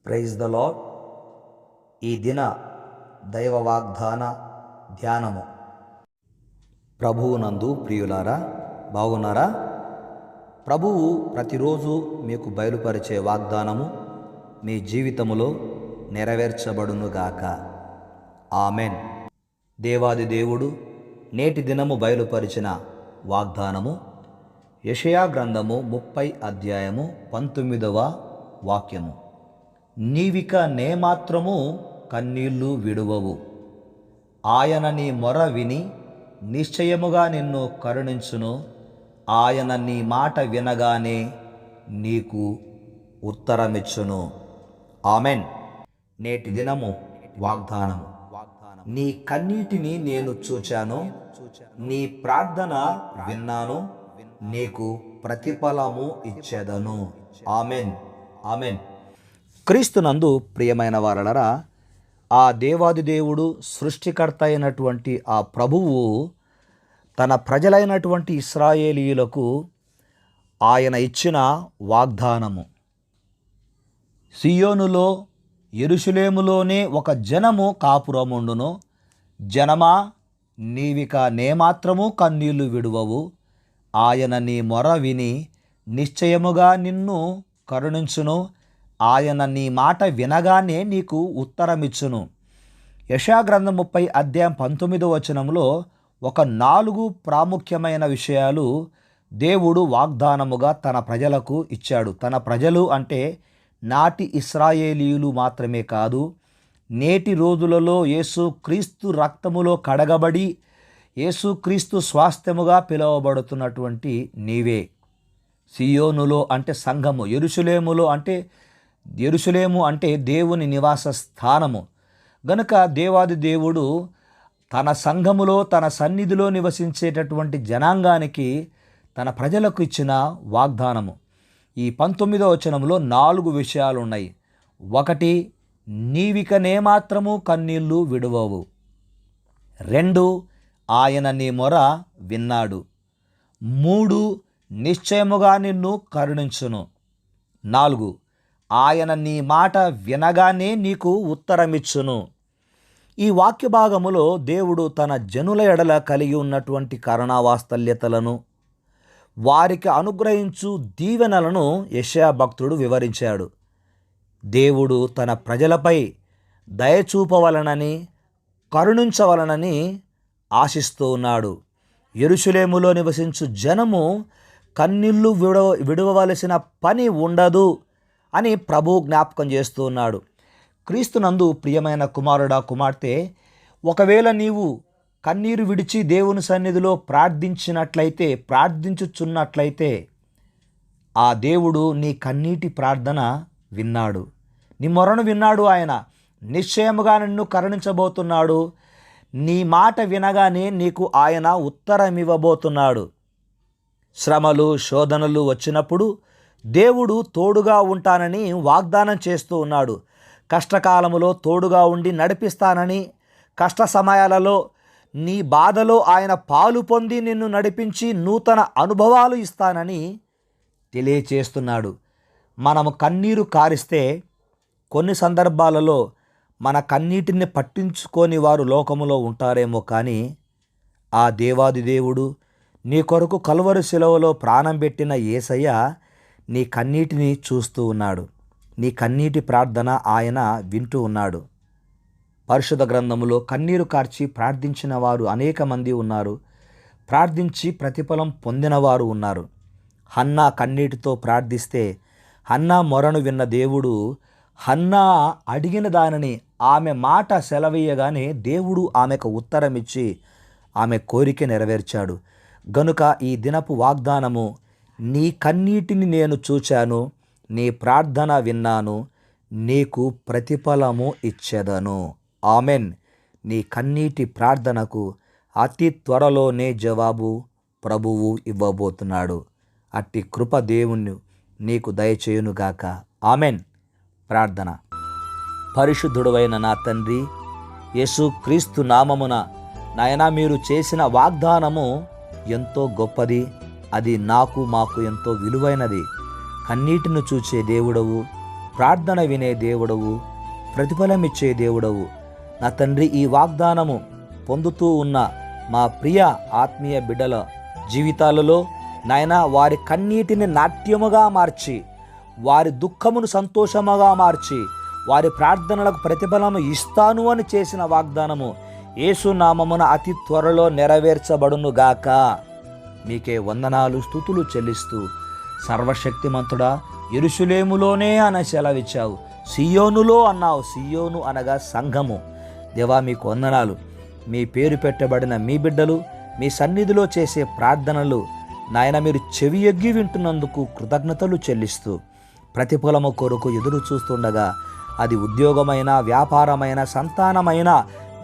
Praise the lord. ఈ దిన దైవ వాగ్దాన ధ్యానము. ప్రభువునందు ప్రియులారా, బాగున్నారా? ప్రభువు ప్రతిరోజు మీకు బయలుపరిచే వాగ్దానము మీ జీవితములో నెరవేర్చబడునుగాక. ఆమెన్. దేవాది దేవుడు నేటి దినము బయలుపరిచిన వాగ్దానము యెషయా గ్రంథము 30 అధ్యాయము 19వ వాక్యము. నీవిక నేమాత్రము కన్నీళ్లు విడువవు, ఆయన నీ మొర విని నిశ్చయముగా నిన్ను కరుణించును, ఆయన నీ మాట వినగానే నీకు ఉత్తరమిచ్చును. ఆమెన్. నేటి దినము వాగ్దానము. నీ కన్నీటిని నేను చూచాను, నీ ప్రార్థన విన్నాను, నీకు ప్రతిఫలము ఇచ్చేదను. ఆమెన్. ఆమెన్. క్రీస్తునందు ప్రియమైన వారలరా, ఆ దేవాది దేవుడు సృష్టికర్త అయినటువంటి ఆ ప్రభువు తన ప్రజలైనటువంటి ఇశ్రాయేలీయులకు ఆయన ఇచ్చిన వాగ్దానము. సియోనులో యెరూషలేములోనే ఒక జనము కాపురముండును. జనమా, నీవిక నేమాత్రము కన్నీళ్లు విడువవు, ఆయన నీ మొర విని నిశ్చయముగా నిన్ను కరుణించును, ఆయన నీ మాట వినగానే నీకు ఉత్తరమిచ్చును. యెషయా గ్రంథం 30 అధ్యాయం 19వ వచనంలో ఒక 4 ప్రాముఖ్యమైన విషయాలు దేవుడు వాగ్దానముగా తన ప్రజలకు ఇచ్చాడు. తన ప్రజలు అంటే నాటి ఇశ్రాయేలీయులు మాత్రమే కాదు, నేటి రోజులలో యేసుక్రీస్తు రక్తములో కడగబడి యేసుక్రీస్తు స్వాస్థ్యముగా పిలువబడుతున్నటువంటి నీవే. సియోనులో అంటే సంఘము, యెరూషలేము అంటే దేవుని నివాస స్థానము. గనుక దేవాది దేవుడు తన సంఘములో తన సన్నిధిలో నివసించేటటువంటి జనాంగానికి తన ప్రజలకు ఇచ్చిన వాగ్దానము. ఈ 19వ వచనంలో 4 విషయాలు ఉన్నాయి. 1, నీవిక నేమాత్రము కన్నీళ్లు విడువవు. 2, ఆయన నీ మొర విన్నాడు. 3, నిశ్చయముగా నిన్ను కరుణించును. 4, ఆయన నీ మాట వినగానే నీకు ఉత్తరమిచ్చును. ఈ వాక్య భాగములో దేవుడు తన జనుల ఎడల కలిగి ఉన్నటువంటి కరుణావాత్సల్యతలను, వారికి అనుగ్రహించు దీవెనలను యెషయా భక్తుడు వివరించాడు. దేవుడు తన ప్రజలపై దయచూపవలనని, కరుణించవలనని ఆశిస్తూ ఉన్నాడు. యెరూషలేములో నివసించు జనము కన్నీళ్లు విడవవలసిన పని ఉండదు అని ప్రభు జ్ఞాపకం చేస్తూ ఉన్నాడు. క్రీస్తునందు ప్రియమైన కుమారుడా, కుమార్తె, ఒకవేళ నీవు కన్నీరు విడిచి దేవుని సన్నిధిలో ప్రార్థించుచున్నట్లయితే ఆ దేవుడు నీ కన్నీటి ప్రార్థన విన్నాడు, నీ మొరను విన్నాడు. ఆయన నిశ్చయముగా నిన్ను కరుణించబోతున్నాడు. నీ మాట వినగానే నీకు ఆయన ఉత్తరమివ్వబోతున్నాడు. శ్రమలు, శోధనలు వచ్చినప్పుడు దేవుడు తోడుగా ఉంటానని వాగ్దానం చేస్తూ ఉన్నాడు. కష్టకాలములో తోడుగా ఉండి నడిపిస్తానని, కష్ట సమయాలలో నీ బాధలో ఆయన పాలు పొంది నిన్ను నడిపించి నూతన అనుభవాలు ఇస్తానని తెలియచేస్తున్నాడు. మనము కన్నీరు కారిస్తే కొన్ని సందర్భాలలో మన కన్నీటిని పట్టించుకొని వారు లోకములో ఉంటారేమో, కానీ ఆ దేవాది దేవుడు నీ కొరకు కల్వరి శిలువలో ప్రాణం పెట్టిన యేసయ్య నీ కన్నీటిని చూస్తూ ఉన్నాడు. నీ కన్నీటి ప్రార్థన ఆయన వింటూ ఉన్నాడు. పరిశుద్ధ గ్రంథములో కన్నీరు కార్చి ప్రార్థించిన వారు అనేక మంది ఉన్నారు. ప్రార్థించి ప్రతిఫలం పొందినవారు ఉన్నారు. హన్నా కన్నీటితో ప్రార్థిస్తే హన్నా మొరను విన్న దేవుడు హన్నా అడిగిన దానిని, ఆమె మాట సెలవీయగానే దేవుడు ఆమెకు ఉత్తరమిచ్చి ఆమె కోరిక నెరవేర్చాడు. గనుక ఈ దినపు వాగ్దానము, నీ కన్నీటిని నేను చూచాను, నీ ప్రార్థన విన్నాను, నీకు ప్రతిఫలము ఇచ్చేదను. ఆమెన్. నీ కన్నీటి ప్రార్థనకు అతి త్వరలోనే జవాబు ప్రభువు ఇవ్వబోతున్నాడు. అట్టి కృప దేవుణ్ణి నీకు దయచేయునుగాక. ఆమెన్. ప్రార్థన. పరిశుద్ధుడైన నా తండ్రి, యేసుక్రీస్తు నామమున నాయనా, మీరు చేసిన వాగ్దానము ఎంతో గొప్పది. అది మాకు ఎంతో విలువైనది. కన్నీటిని చూచే దేవుడవు, ప్రార్థన వినే దేవుడవు, ప్రతిఫలమిచ్చే దేవుడవు. నా తండ్రి, ఈ వాగ్దానము పొందుతూ ఉన్న మా ప్రియ ఆత్మీయ బిడ్డల జీవితాలలో నాయనా వారి కన్నీటిని నాట్యముగా మార్చి, వారి దుఃఖమును సంతోషముగా మార్చి, వారి ప్రార్థనలకు ప్రతిఫలము ఇస్తాను అని చేసిన వాగ్దానము యేసు నామమున అతి త్వరలో నెరవేర్చబడునుగాక. మీకే వందనాలు, స్తుతులు చెల్లిస్తూ, సర్వశక్తిమంతుడా, యెరూషలేములోనే అని సెలవిచ్చావు, సియోనులో అన్నావు. సియోను అనగా సంఘము. దేవా, మీకు వందనాలు. మీ పేరు పెట్టబడిన మీ బిడ్డలు మీ సన్నిధిలో చేసే ప్రార్థనలు నాయన మీరు చెవి ఎగ్గి వింటున్నందుకు కృతజ్ఞతలు చెల్లిస్తూ, ప్రతిఫలము కొరకు ఎదురు చూస్తుండగా అది ఉద్యోగమైన, వ్యాపారమైన, సంతానమైన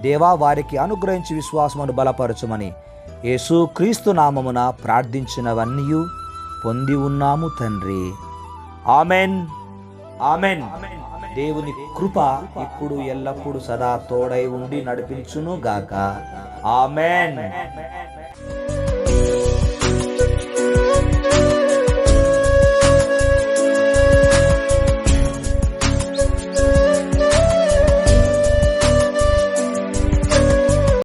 దేవా వారికి అనుగ్రహించి విశ్వాసమును బలపరచుమని యేసుక్రీస్తు నామమున ప్రార్థించినవన్నీ పొంది ఉన్నాము తండ్రి. Amen, amen. దేవుని కృప ఇప్పుడు ఎల్లప్పుడు సదా తోడై ఉండి నడిపించును గాక. ఆమెన్.